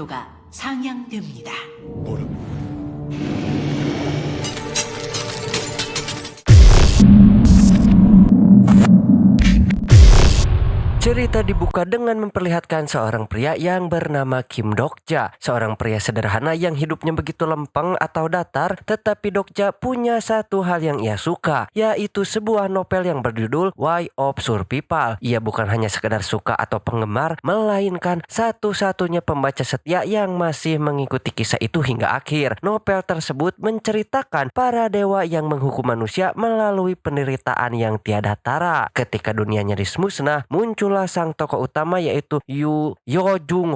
난이도가 상향됩니다. 뭐라? Cerita dibuka dengan memperlihatkan seorang pria yang bernama Kim Dokja. Seorang pria sederhana yang hidupnya begitu lempeng atau datar, tetapi Dokja punya satu hal yang ia suka, yaitu sebuah novel yang berjudul Why Obscure People. Ia bukan hanya sekedar suka atau penggemar, melainkan satu-satunya pembaca setia yang masih mengikuti kisah itu hingga akhir. Novel tersebut menceritakan para dewa yang menghukum manusia melalui penderitaan yang tiada tara. Ketika dunia nyaris musnah, muncullah sang tokoh utama yaitu Yo Jung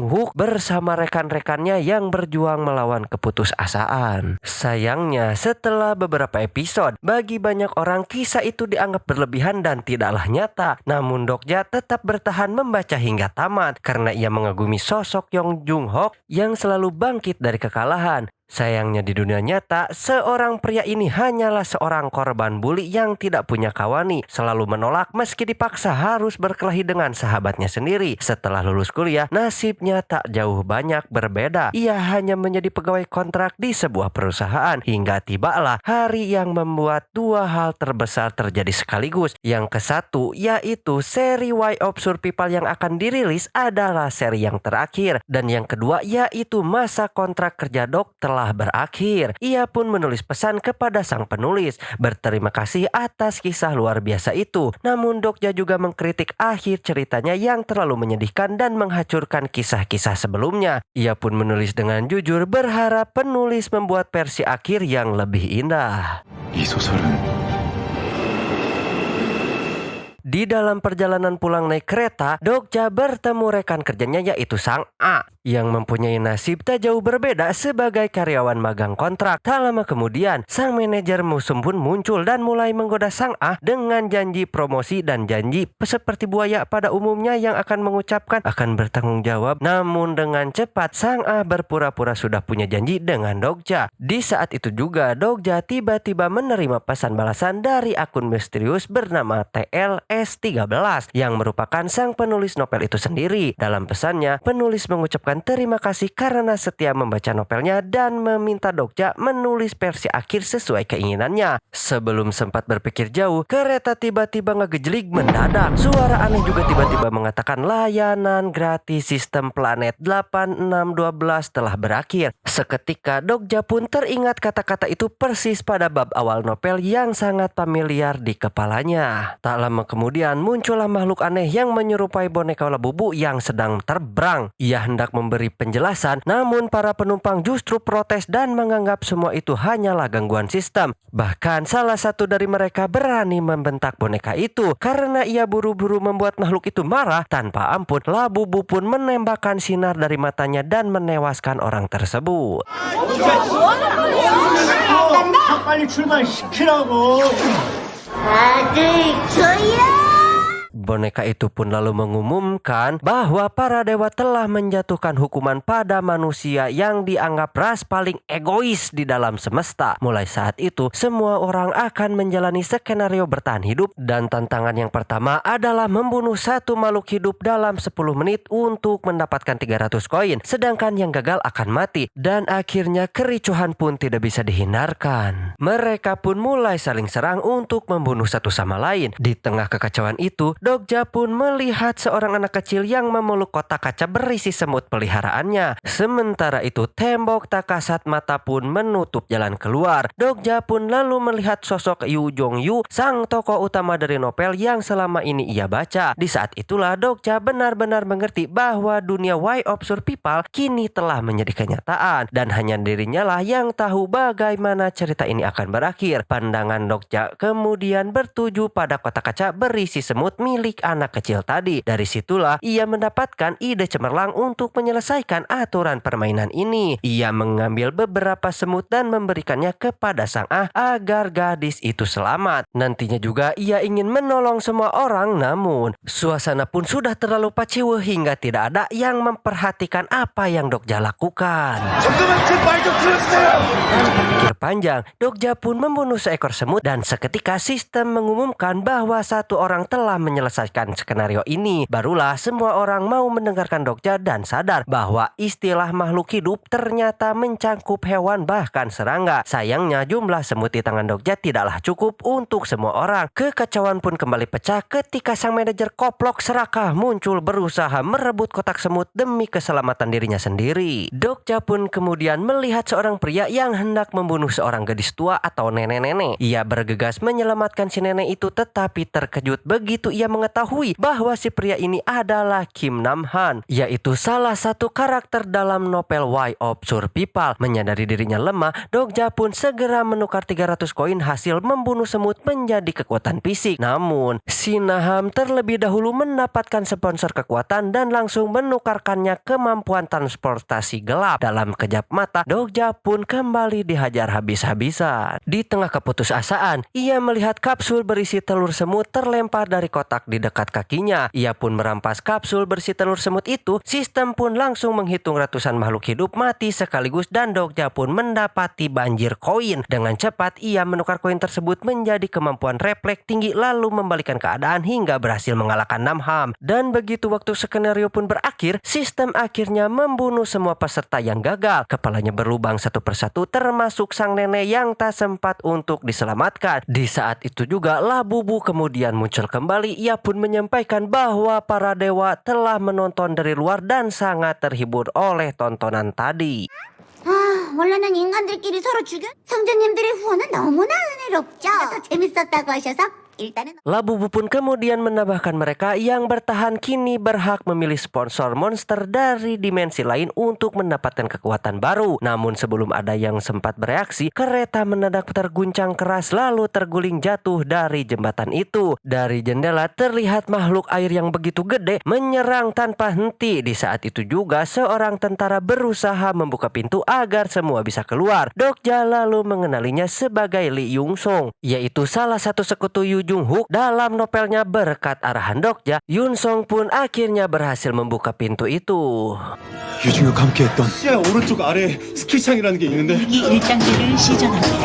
Hook bersama rekan-rekannya yang berjuang melawan keputusasaan. Sayangnya, setelah beberapa episode, bagi banyak orang kisah itu dianggap berlebihan dan tidaklah nyata. Namun Dokja tetap bertahan membaca hingga tamat karena ia mengagumi sosok Yo Jung Hook yang selalu bangkit dari kekalahan. Sayangnya di dunia nyata, seorang pria ini hanyalah seorang korban bully yang tidak punya kawani, selalu menolak meski dipaksa harus berkelahi dengan sahabatnya sendiri. Setelah lulus kuliah, nasibnya tak jauh banyak berbeda. Ia hanya menjadi pegawai kontrak di sebuah perusahaan hingga tibalah hari yang membuat dua hal terbesar terjadi sekaligus. Yang kesatu yaitu seri Why Obscure People yang akan dirilis adalah seri yang terakhir, dan yang kedua yaitu masa kontrak kerja Dok telah berakhir. Ia pun menulis pesan kepada sang penulis, berterima kasih atas kisah luar biasa itu. Namun Dokja juga mengkritik akhir ceritanya yang terlalu menyedihkan dan menghancurkan kisah-kisah sebelumnya. Ia pun menulis dengan jujur, berharap penulis membuat versi akhir yang lebih indah. 이 소설은 Di dalam perjalanan pulang naik kereta, Dokja bertemu rekan kerjanya yaitu Sang A yang mempunyai nasib tak jauh berbeda sebagai karyawan magang kontrak. Tak lama kemudian, sang manajer musuh pun muncul dan mulai menggoda Sang A dengan janji promosi dan janji seperti buaya pada umumnya yang akan mengucapkan akan bertanggung jawab. Namun dengan cepat, Sang A berpura-pura sudah punya janji dengan Dokja. Di saat itu juga, Dokja tiba-tiba menerima pesan balasan dari akun misterius bernama TLS13 yang merupakan sang penulis novel itu sendiri. Dalam pesannya, penulis mengucapkan terima kasih karena setia membaca novelnya dan meminta Dokja menulis versi akhir sesuai keinginannya. Sebelum sempat berpikir jauh, kereta tiba-tiba ngegejlik mendadak. Suara aneh juga tiba-tiba mengatakan layanan gratis sistem planet 8612 telah berakhir. Seketika Dokja pun teringat kata-kata itu persis pada bab awal novel yang sangat familiar di kepalanya. Tak lama kemudian muncullah makhluk aneh yang menyerupai boneka Labubu yang sedang terbang. Ia hendak memberi penjelasan, namun para penumpang justru protes dan menganggap semua itu hanyalah gangguan sistem. Bahkan salah satu dari mereka berani membentak boneka itu. Karena ia buru-buru membuat makhluk itu marah tanpa ampun, Labubu pun menembakkan sinar dari matanya dan menewaskan orang tersebut. 빨리 출발시키라고. Boneka itu pun lalu mengumumkan bahwa para dewa telah menjatuhkan hukuman pada manusia yang dianggap ras paling egois di dalam semesta. Mulai saat itu, semua orang akan menjalani skenario bertahan hidup, dan tantangan yang pertama adalah membunuh satu makhluk hidup dalam 10 menit untuk mendapatkan 300 koin, sedangkan yang gagal akan mati. Dan akhirnya kericuhan pun tidak bisa dihindarkan. Mereka pun mulai saling serang untuk membunuh satu sama lain. Di tengah kekacauan itu, Dokja pun melihat seorang anak kecil yang memeluk kotak kaca berisi semut peliharaannya. Sementara itu, tembok tak kasat mata pun menutup jalan keluar. Dokja pun lalu melihat sosok Yu Jong Yu, sang tokoh utama dari novel yang selama ini ia baca. Di saat itulah Dokja benar-benar mengerti bahwa dunia Why Obscure People kini telah menjadi kenyataan, dan hanya dirinya lah yang tahu bagaimana cerita ini akan berakhir. Pandangan Dokja kemudian bertuju pada kotak kaca berisi semut milik anak kecil tadi. Dari situlah ia mendapatkan ide cemerlang untuk menyelesaikan aturan permainan ini. Ia mengambil beberapa semut dan memberikannya kepada Sang A agar gadis itu selamat. Nantinya juga ia ingin menolong semua orang, namun suasana pun sudah terlalu paciwe hingga tidak ada yang memperhatikan apa yang Dokja lakukan. Tanpa pikir panjang, Dokja pun membunuh seekor semut dan seketika sistem mengumumkan bahwa satu orang telah menyelamatkan menyelesaikan skenario ini. Barulah semua orang mau mendengarkan Dokja dan sadar bahwa istilah makhluk hidup ternyata mencangkup hewan bahkan serangga. Sayangnya jumlah semut di tangan Dokja tidaklah cukup untuk semua orang. Kekacauan pun kembali pecah ketika sang manajer koplok serakah muncul berusaha merebut kotak semut demi keselamatan dirinya sendiri. Dokja pun kemudian melihat seorang pria yang hendak membunuh seorang gadis tua atau nenek-nenek. Ia bergegas menyelamatkan si nenek itu, tetapi terkejut begitu ia mengetahui bahwa si pria ini adalah Kim Nam-han, yaitu salah satu karakter dalam novel Why Obscure People. Menyadari dirinya lemah, Dokja pun segera menukar 300 koin hasil membunuh semut menjadi kekuatan fisik. Namun, si Naham terlebih dahulu mendapatkan sponsor kekuatan dan langsung menukarkannya kemampuan transportasi gelap. Dalam kejap mata, Dokja pun kembali dihajar habis-habisan. Di tengah keputusasaan, ia melihat kapsul berisi telur semut terlempar dari kotak di dekat kakinya. Ia pun merampas kapsul berisi telur semut itu. Sistem pun langsung menghitung ratusan makhluk hidup mati sekaligus dan Dokja pun mendapati banjir koin. Dengan cepat ia menukar koin tersebut menjadi kemampuan refleks tinggi lalu membalikan keadaan hingga berhasil mengalahkan Nam-ham. Dan begitu waktu skenario pun berakhir, sistem akhirnya membunuh semua peserta yang gagal. Kepalanya berlubang satu persatu termasuk sang nenek yang tak sempat untuk diselamatkan. Di saat itu juga Labubu kemudian muncul kembali. Ia pun menyampaikan bahwa para dewa telah menonton dari luar dan sangat terhibur oleh tontonan tadi. 원래는 인간들끼리 서로 죽여 성자님들의 후원은 너무나 은혜롭죠. 더 재밌었다고 하셔서 일단은 Labubu pun kemudian menambahkan mereka yang bertahan kini berhak memilih sponsor monster dari dimensi lain untuk mendapatkan kekuatan baru. Namun sebelum ada yang sempat bereaksi, kereta mendadak terguncang keras lalu terguling jatuh dari jembatan itu. Dari jendela terlihat makhluk air yang begitu gede menyerang tanpa henti. Di saat itu juga seorang tentara berusaha membuka pintu agar semua bisa keluar. Dokja lalu mengenalinya sebagai Lee Yung Song, yaitu salah satu sekutu Yu Jung Hook dalam novelnya. Berkat arahan Dokja, Yun Song pun akhirnya berhasil membuka pintu itu. 유중혁 함께했던 시야 오른쪽 아래 스키장이라는 게 있는데 이 일장기를 시전합니다.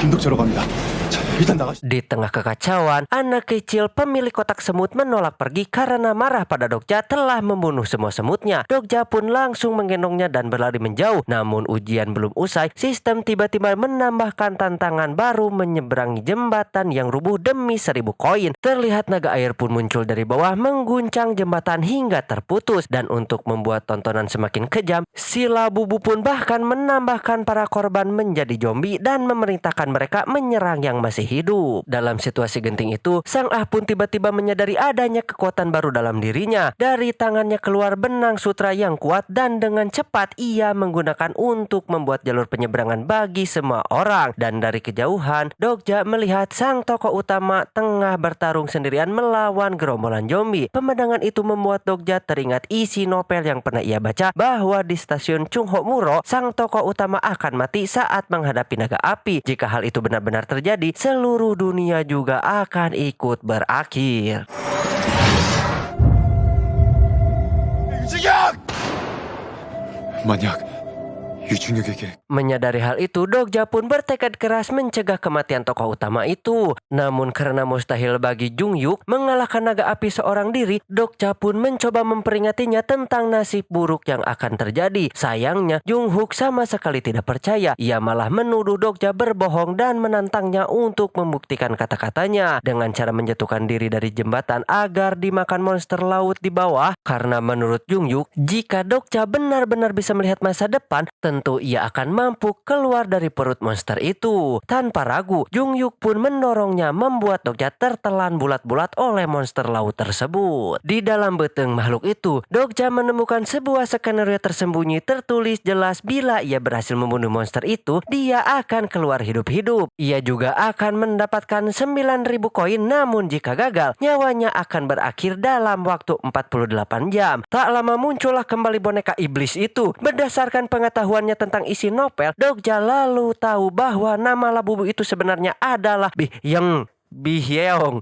김독자로 갑니다. 자, 일단 나가시. Di tengah kekacauan, anak kecil pemilik kotak semut menolak pergi karena marah pada Dokja telah membunuh semua semutnya. Dokja pun langsung menggendongnya dan berlari menjauh. Namun ujian belum usai, sistem tiba-tiba menambahkan tantangan baru menyeberangi jembatan yang rubuh demi 1000 koin. Terlihat naga air pun muncul dari bawah mengguncang jembatan hingga terputus. Dan untuk membuat tontonan semakin kejam, si Labubu pun bahkan menambahkan para korban menjadi zombie dan memerintahkan mereka menyerang yang masih hidup. Dalam situasi genting itu, Sang Ah pun tiba-tiba menyadari adanya kekuatan baru dalam dirinya. Dari tangannya keluar benang sutra yang kuat dan dengan cepat ia menggunakan untuk membuat jalur penyeberangan bagi semua orang. Dan dari kejauhan, Dokja melihat sang tokoh utama tengah bertarung sendirian melawan gerombolan zombie. Pemandangan itu membuat Dokja teringat isi novel yang pernah ia baca bahwa di stasiun Chungho Muro, sang tokoh utama akan mati saat menghadapi naga api. Jika hal itu benar-benar terjadi, seluruh dunia juga akan ikut berakhir. 유중혁! 만약 유중혁에게 Menyadari hal itu, Dokja pun bertekad keras mencegah kematian tokoh utama itu. Namun karena mustahil bagi Jungyuk mengalahkan naga api seorang diri, Dokja pun mencoba memperingatinya tentang nasib buruk yang akan terjadi. Sayangnya, Junghook sama sekali tidak percaya. Ia malah menuduh Dokja berbohong dan menantangnya untuk membuktikan kata-katanya dengan cara menjatuhkan diri dari jembatan agar dimakan monster laut di bawah. Karena menurut Jungyuk, jika Dokja benar-benar bisa melihat masa depan, tentu ia akan mampu keluar dari perut monster itu. Tanpa ragu, Jungyuk pun mendorongnya membuat Dokja tertelan bulat-bulat oleh monster laut tersebut. Di dalam beteng makhluk itu, Dokja menemukan sebuah skenario tersembunyi tertulis jelas bila ia berhasil membunuh monster itu, dia akan keluar hidup-hidup. Ia juga akan mendapatkan 9.000 koin, namun jika gagal, nyawanya akan berakhir dalam waktu 48 jam. Tak lama muncullah kembali boneka iblis itu. Berdasarkan pengetahuannya tentang isi novel, Dokja lalu tahu bahwa nama Labubu itu sebenarnya adalah Bihyong.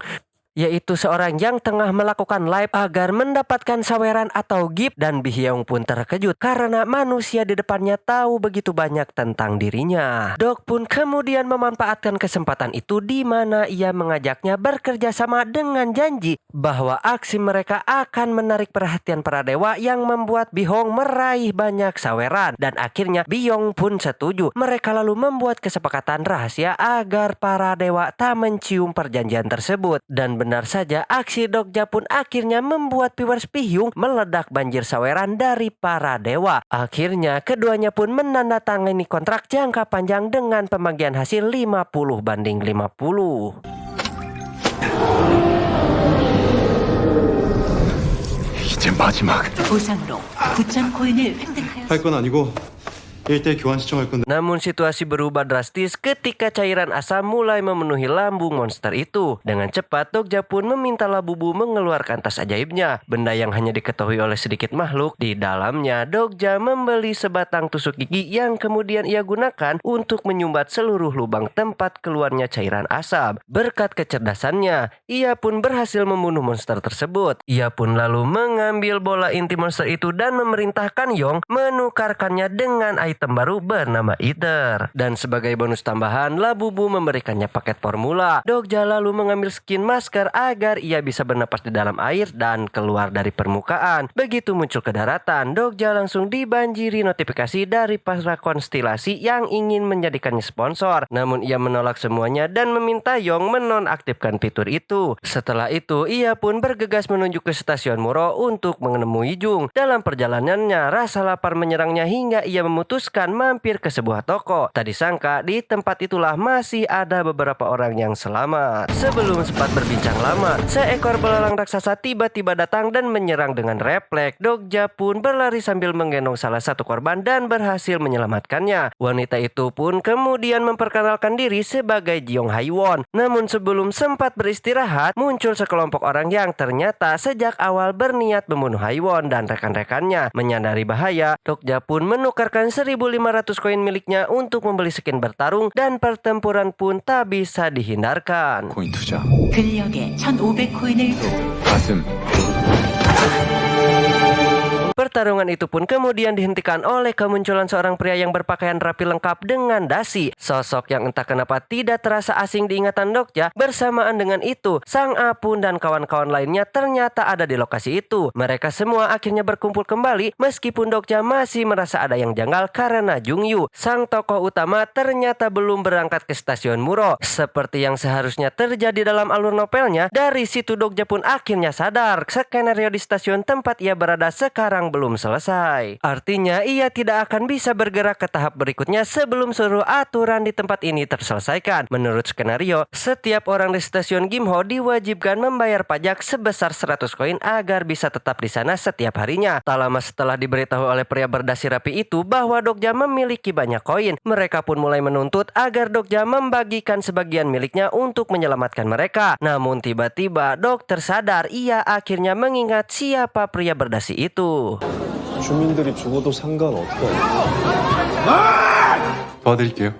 yaitu seorang yang tengah melakukan live agar mendapatkan saweran atau gift, dan Bihyong pun terkejut karena manusia di depannya tahu begitu banyak tentang dirinya. Dok pun kemudian memanfaatkan kesempatan itu di mana ia mengajaknya bekerja sama dengan janji bahwa aksi mereka akan menarik perhatian para dewa yang membuat Bihyong meraih banyak saweran, dan akhirnya Bihyong pun setuju. Mereka lalu membuat kesepakatan rahasia agar para dewa tak mencium perjanjian tersebut, dan benar saja aksi Dokja pun akhirnya membuat viewers Bihyong meledak banjir saweran dari para dewa. Akhirnya keduanya pun menandatangani kontrak jangka panjang dengan pembagian hasil 50/50. 이제 마지막. 보상으로 9천 코인을 획득하였습니다. 할 건 아니고 1대 교환 시청할 건데. Namun situasi berubah drastis ketika cairan asam mulai memenuhi lambung monster itu. Dengan cepat Dokja pun meminta Labubu mengeluarkan tas ajaibnya, benda yang hanya diketahui oleh sedikit makhluk. Di dalamnya Dokja membeli sebatang tusuk gigi yang kemudian ia gunakan untuk menyumbat seluruh lubang tempat keluarnya cairan asam. Berkat kecerdasannya, ia pun berhasil membunuh monster tersebut. Ia pun lalu mengambil bola inti monster itu dan memerintahkan Yong menukarkannya dengan item baru bernama Ether. Dan sebagai bonus tambahan, Labubu memberikannya paket formula. Dokja lalu mengambil skin masker agar ia bisa bernapas di dalam air dan keluar dari permukaan. Begitu muncul ke daratan, Dokja langsung dibanjiri notifikasi dari para konstelasi yang ingin menjadikannya sponsor. Namun ia menolak semuanya dan meminta Yong menonaktifkan fitur itu. Setelah itu, ia pun bergegas menuju ke stasiun Muro untuk menemui Jung. Dalam perjalanannya, rasa lapar menyerangnya hingga ia memutuskan mampir ke sebuah toko. Tak disangka di tempat itulah masih ada beberapa orang yang selamat. Sebelum sempat berbincang lama, seekor belalang raksasa tiba-tiba datang dan menyerang dengan refleks. Dokja pun berlari sambil menggendong salah satu korban dan berhasil menyelamatkannya. Wanita itu pun kemudian memperkenalkan diri sebagai Jeong Haiwon. Namun sebelum sempat beristirahat, muncul sekelompok orang yang ternyata sejak awal berniat membunuh Haiwon dan rekan-rekannya. Menyadari bahaya, Dokja pun menukarkan 1.500 koin miliknya untuk membeli skin bertarung, dan pertempuran pun tak bisa dihindarkan. 코인 투자. 근력에 1,500 코인을 가슴. Pertarungan itu pun kemudian dihentikan oleh kemunculan seorang pria yang berpakaian rapi lengkap dengan dasi. Sosok yang entah kenapa tidak terasa asing di ingatan Dokja. Bersamaan dengan itu, Sang Apun dan kawan-kawan lainnya ternyata ada di lokasi itu. Mereka semua akhirnya berkumpul kembali meskipun Dokja masih merasa ada yang janggal karena Jungyu, sang tokoh utama, ternyata belum berangkat ke stasiun Muro. Seperti yang seharusnya terjadi dalam alur novelnya, dari situ Dokja pun akhirnya sadar skenario di stasiun tempat ia berada sekarang belum selesai. Artinya ia tidak akan bisa bergerak ke tahap berikutnya sebelum seluruh aturan di tempat ini terselesaikan. Menurut skenario, setiap orang di stasiun Gimho diwajibkan membayar pajak sebesar 100 koin agar bisa tetap di sana setiap harinya. Tak lama setelah diberitahu oleh pria berdasi rapi itu bahwa Dokja memiliki banyak koin, mereka pun mulai menuntut agar Dokja membagikan sebagian miliknya untuk menyelamatkan mereka. Namun tiba-tiba Dokter sadar ia akhirnya mengingat siapa pria berdasi itu. 주민들이 죽어도 상관없다. 도와드릴게요.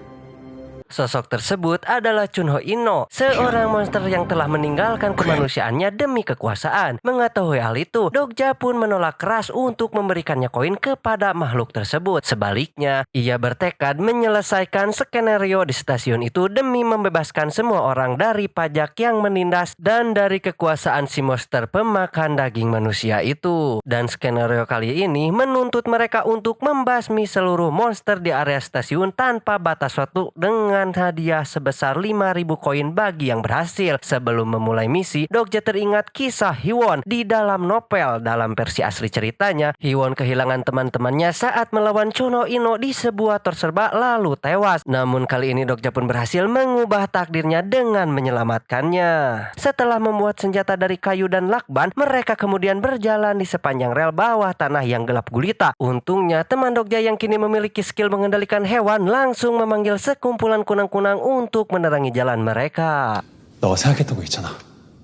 Sosok tersebut adalah Chunho Inno, seorang monster yang telah meninggalkan kemanusiaannya demi kekuasaan. Mengetahui hal itu, Dokja pun menolak keras untuk memberikannya koin kepada makhluk tersebut. Sebaliknya, ia bertekad menyelesaikan skenario di stasiun itu demi membebaskan semua orang dari pajak yang menindas dan dari kekuasaan si monster pemakan daging manusia itu. Dan skenario kali ini menuntut mereka untuk membasmi seluruh monster di area stasiun tanpa batas waktu dengan hadiah sebesar 5.000 koin bagi yang berhasil. Sebelum memulai misi, Dokja teringat kisah Hwon di dalam novel. Dalam versi asli ceritanya, Hwon kehilangan teman-temannya saat melawan Chunho Inno di sebuah tor serba lalu tewas. Namun kali ini Dokja pun berhasil mengubah takdirnya dengan menyelamatkannya. Setelah membuat senjata dari kayu dan lakban, mereka kemudian berjalan di sepanjang rel bawah tanah yang gelap gulita. Untungnya teman Dokja yang kini memiliki skill mengendalikan hewan langsung memanggil sekumpulan kunang-kunang untuk menerangi jalan mereka. 너가 생각했던 거 있잖아.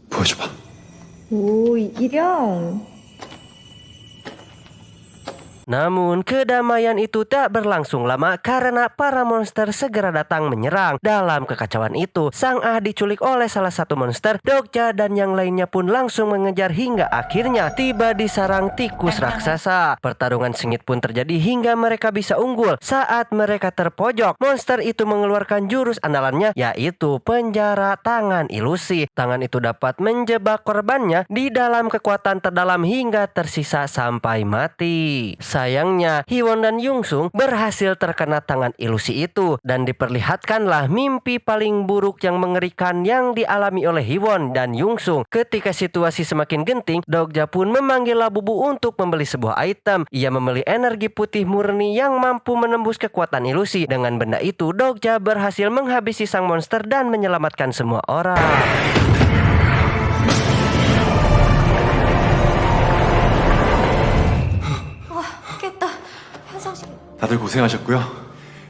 보여줘봐. 오, 이기령. Namun kedamaian itu tak berlangsung lama karena para monster segera datang menyerang. Dalam kekacauan itu, Sang Ah diculik oleh salah satu monster. Dokja dan yang lainnya pun langsung mengejar hingga akhirnya tiba di sarang tikus raksasa. Pertarungan sengit pun terjadi hingga mereka bisa unggul. Saat mereka terpojok, monster itu mengeluarkan jurus andalannya, yaitu penjara tangan ilusi. Tangan itu dapat menjebak korbannya di dalam kekuatan terdalam hingga tersisa sampai mati. Sayangnya, Hiwon dan Yungsung berhasil terkena tangan ilusi itu dan diperlihatkanlah mimpi paling buruk yang mengerikan yang dialami oleh Hiwon dan Yungsung. Ketika situasi semakin genting, Dokja pun memanggil Labubu untuk membeli sebuah item. Ia membeli energi putih murni yang mampu menembus kekuatan ilusi. Dengan benda itu, Dokja berhasil menghabisi sang monster dan menyelamatkan semua orang. 다들 고생하셨고요.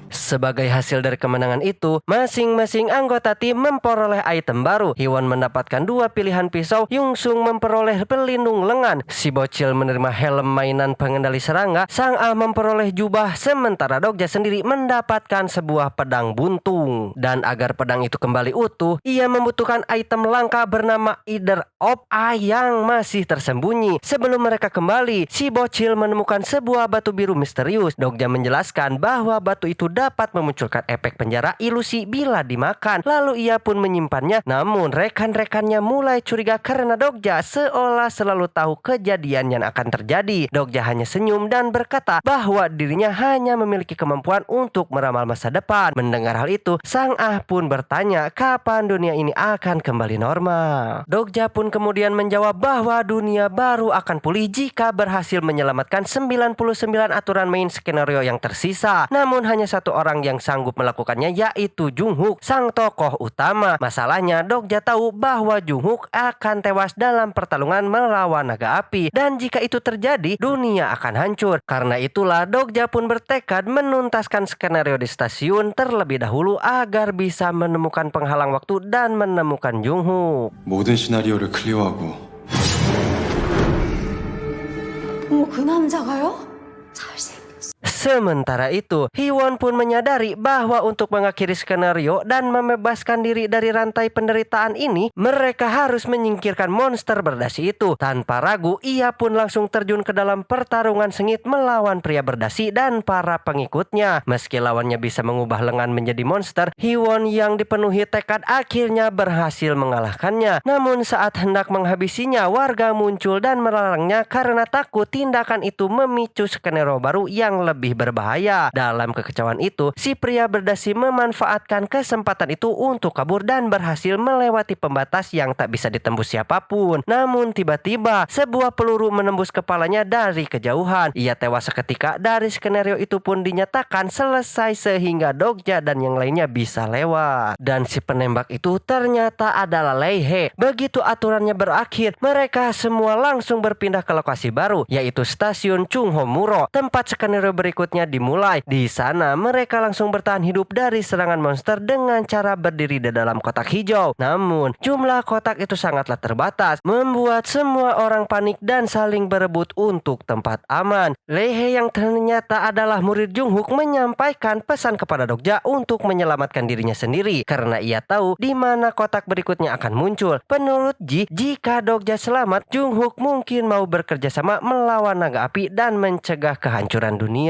Sebagai hasil dari kemenangan itu, masing-masing anggota tim memperoleh item baru. Hiwon mendapatkan 2 pilihan pisau, Yungsung memperoleh pelindung lengan, si bocil menerima helm mainan pengendali serangga, Sang Ah memperoleh jubah, sementara Dokja sendiri mendapatkan sebuah pedang buntung. Dan agar pedang itu kembali utuh, ia membutuhkan item langka bernama Either of Eye yang masih tersembunyi. Sebelum mereka kembali, si bocil menemukan sebuah batu biru misterius. Dokja menjelaskan bahwa batu itu dapat memunculkan efek penjara ilusi bila dimakan. Lalu ia pun menyimpannya. Namun rekan-rekannya mulai curiga karena Dokja seolah selalu tahu kejadian yang akan terjadi. Dokja hanya senyum dan berkata bahwa dirinya hanya memiliki kemampuan untuk meramal masa depan. Mendengar hal itu, Sang Ah pun bertanya kapan dunia ini akan kembali normal. Dokja pun kemudian menjawab bahwa dunia baru akan pulih jika berhasil menyelamatkan 99 aturan main skenario yang tersisa. Namun hanya satu orang yang sanggup melakukannya, yaitu Junghook, sang tokoh utama. Masalahnya, Dokja tahu bahwa Junghook akan tewas dalam pertarungan melawan naga api, dan jika itu terjadi, dunia akan hancur. Karena itulah Dokja pun bertekad menuntaskan skenario di stasiun terlebih dahulu agar bisa menemukan penghalang waktu dan menemukan Junghook. 모든 시나리오를 클리어하고 어머, 그 남자가요? 잘생겼어. Sementara itu, Hiwon pun menyadari bahwa untuk mengakhiri skenario dan membebaskan diri dari rantai penderitaan ini, mereka harus menyingkirkan monster berdasi itu. Tanpa ragu, ia pun langsung terjun ke dalam pertarungan sengit melawan pria berdasi dan para pengikutnya. Meski lawannya bisa mengubah lengan menjadi monster, Hiwon yang dipenuhi tekad akhirnya berhasil mengalahkannya. Namun saat hendak menghabisinya, warga muncul dan melarangnya karena takut tindakan itu memicu skenario baru yang lebih berbahaya. Dalam kekecauan itu, si pria berdasi memanfaatkan kesempatan itu untuk kabur dan berhasil melewati pembatas yang tak bisa ditembus siapapun. Namun tiba-tiba sebuah peluru menembus kepalanya dari kejauhan. Ia tewas seketika. Dari skenario itu pun dinyatakan selesai sehingga Dokja dan yang lainnya bisa lewat. Dan si penembak itu ternyata adalah Lei He. Begitu aturannya berakhir, mereka semua langsung berpindah ke lokasi baru, yaitu stasiun Chunghomuro. Tempat skenario berikutnya dimulai. Di sana mereka langsung bertahan hidup dari serangan monster dengan cara berdiri di dalam kotak hijau. Namun jumlah kotak itu sangatlah terbatas, membuat semua orang panik dan saling berebut untuk tempat aman. Lei He yang ternyata adalah murid Junghook menyampaikan pesan kepada Dokja untuk menyelamatkan dirinya sendiri karena ia tahu di mana kotak berikutnya akan muncul. Menurut Ji, jika Dokja selamat, Junghook mungkin mau bekerja sama melawan naga api dan mencegah kehancuran dunia.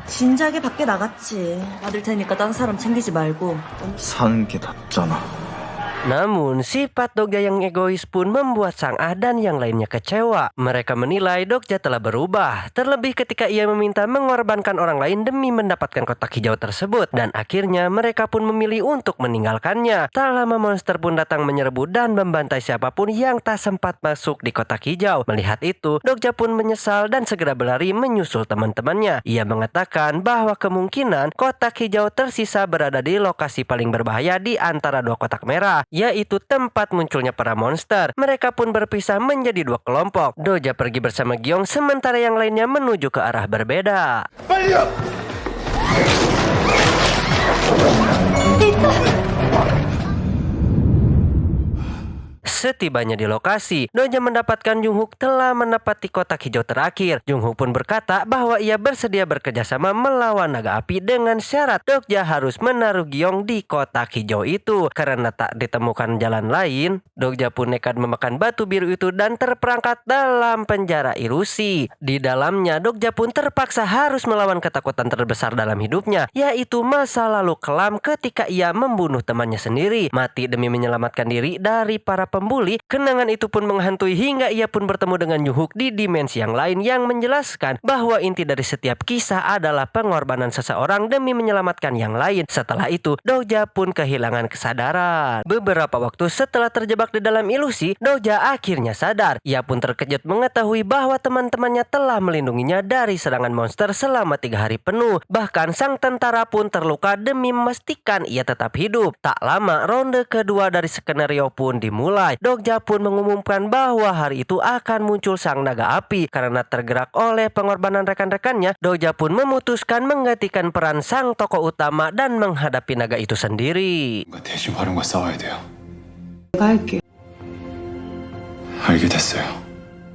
진작에 밖에 나갔지. 받을 테니까 딴 사람 챙기지 말고. 사는 게 낫잖아. Namun, sifat Dokja yang egois pun membuat Sang Ah dan yang lainnya kecewa. Mereka menilai Dokja telah berubah, terlebih ketika ia meminta mengorbankan orang lain demi mendapatkan kotak hijau tersebut. Dan akhirnya mereka pun memilih untuk meninggalkannya. Tak lama monster pun datang menyerbu dan membantai siapapun yang tak sempat masuk di kotak hijau. Melihat itu, Dokja pun menyesal dan segera berlari menyusul teman-temannya. Ia mengatakan bahwa kemungkinan kotak hijau tersisa berada di lokasi paling berbahaya di antara 2 kotak merah, yaitu tempat munculnya para monster. Mereka pun berpisah menjadi 2 kelompok. Doja pergi bersama Gyeong, sementara yang lainnya menuju ke arah berbeda. Setibanya di lokasi, Dogja mendapatkan Junghook telah menepati kotak hijau terakhir. Junghook pun berkata bahwa ia bersedia bekerjasama melawan naga api dengan syarat Dogja harus menaruh Giong di kotak hijau itu. Karena tak ditemukan jalan lain, Dogja pun nekat memakan batu biru itu dan terperangkap dalam penjara ilusi. Di dalamnya, Dogja pun terpaksa harus melawan ketakutan terbesar dalam hidupnya, yaitu masa lalu kelam ketika ia membunuh temannya sendiri, mati demi menyelamatkan diri dari para pembuli. Kenangan itu pun menghantui hingga ia pun bertemu dengan Junghook di dimensi yang lain yang menjelaskan bahwa inti dari setiap kisah adalah pengorbanan seseorang demi menyelamatkan yang lain. Setelah itu, Dogja pun kehilangan kesadaran. Beberapa waktu setelah terjebak di dalam ilusi, Dogja akhirnya sadar. Ia pun terkejut mengetahui bahwa teman-temannya telah melindunginya dari serangan monster selama 3 hari penuh. Bahkan sang tentara pun terluka demi memastikan ia tetap hidup. Tak lama, ronde kedua dari skenario pun dimulai. Dogja pun mengumumkan bahwa hari itu akan muncul sang naga api. Karena tergerak oleh pengorbanan rekan-rekannya, Dogja pun memutuskan menggantikan peran sang tokoh utama dan menghadapi naga itu sendiri. 뭔가 대신 활용과 싸워야 돼요. 알게 됐어요.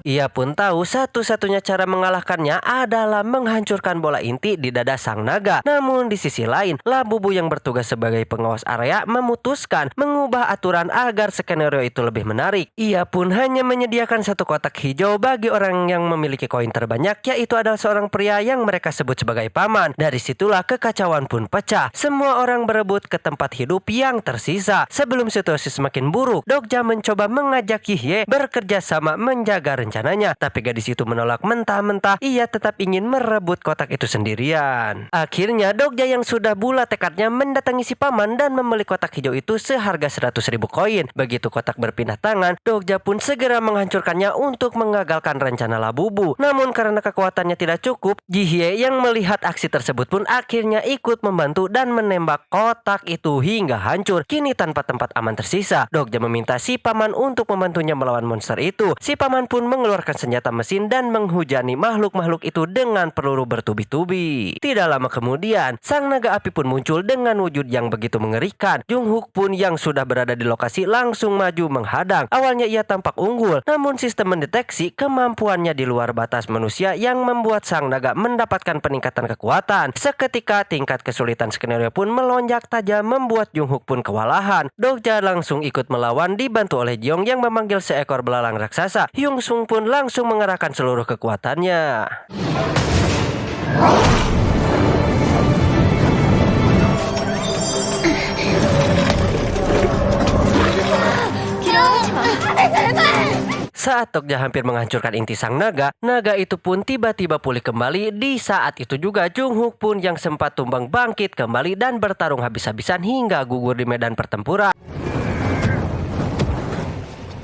Ia pun tahu satu-satunya cara mengalahkannya adalah menghancurkan bola inti di dada sang naga. Namun di sisi lain, Labubu yang bertugas sebagai pengawas area memutuskan mengubah aturan agar skenario itu lebih menarik. Ia pun hanya menyediakan 1 kotak hijau bagi orang yang memiliki koin terbanyak, yaitu adalah seorang pria yang mereka sebut sebagai paman. Dari situlah kekacauan pun pecah. Semua orang berebut ke tempat hidup yang tersisa. Sebelum situasi semakin buruk, Dogja mencoba mengajak Yihye bekerja sama menjaga rencananya, tapi gadis itu menolak mentah-mentah. Ia tetap ingin merebut kotak itu sendirian. Akhirnya Dogja yang sudah bulat tekadnya mendatangi si paman dan membeli kotak hijau itu seharga 100.000 koin. Begitu kotak berpindah tangan, Dogja pun segera menghancurkannya untuk mengagalkan rencana Labubu. Namun karena kekuatannya tidak cukup, Yihye yang melihat aksi tersebut pun akhirnya ikut membantu dan menembak kotak itu hingga hancur. Kini tanpa tempat aman tersisa, Dogja meminta si paman untuk membantunya melawan monster itu. Si paman pun mengeluarkan senjata mesin dan menghujani makhluk-makhluk itu dengan peluru bertubi-tubi. Tidak lama kemudian, sang naga api pun muncul dengan wujud yang begitu mengerikan. Junghook pun yang sudah berada di lokasi langsung maju menghadang. Awalnya ia tampak unggul, namun sistem mendeteksi kemampuannya di luar batas manusia yang membuat sang naga mendapatkan peningkatan kekuatan. Seketika tingkat kesulitan skenario pun melonjak tajam membuat Junghook pun kewalahan. Dogja langsung ikut melawan dibantu oleh Jeong yang memanggil seekor belalang raksasa. Hyung Sung pun langsung mengerahkan seluruh kekuatannya. Saat Dogja hampir menghancurkan inti sang naga, naga itu pun tiba-tiba pulih kembali. Di saat itu juga Junghook pun yang sempat tumbang bangkit kembali dan bertarung habis-habisan hingga gugur di medan pertempuran.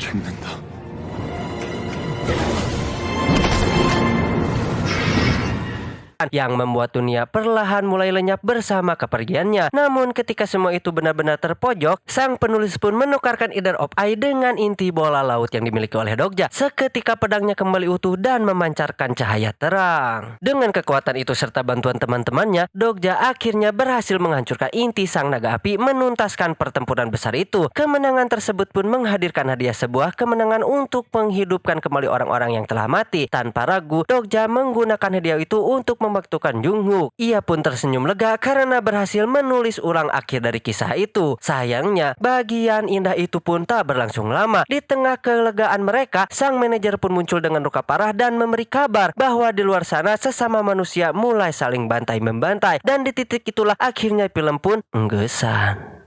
죽는다. Yang membuat dunia perlahan mulai lenyap bersama kepergiannya. Namun ketika semua itu benar-benar terpojok, sang penulis pun menukarkan Ether of Eye dengan inti bola laut yang dimiliki oleh Dogja. Seketika pedangnya kembali utuh dan memancarkan cahaya terang. Dengan kekuatan itu serta bantuan teman-temannya, Dogja akhirnya berhasil menghancurkan inti sang naga api, menuntaskan pertempuran besar itu. Kemenangan tersebut pun menghadirkan hadiah sebuah kemenangan untuk menghidupkan kembali orang-orang yang telah mati. Tanpa ragu, Dogja menggunakan hadiah itu untuk membantukan Junghook. Ia pun tersenyum lega karena berhasil menulis ulang akhir dari kisah itu. Sayangnya, bagian indah itu pun tak berlangsung lama. Di tengah kelegaan mereka, sang manajer pun muncul dengan luka parah dan memberi kabar bahwa di luar sana sesama manusia mulai saling bantai-membantai. Dan di titik itulah akhirnya film pun menggesan.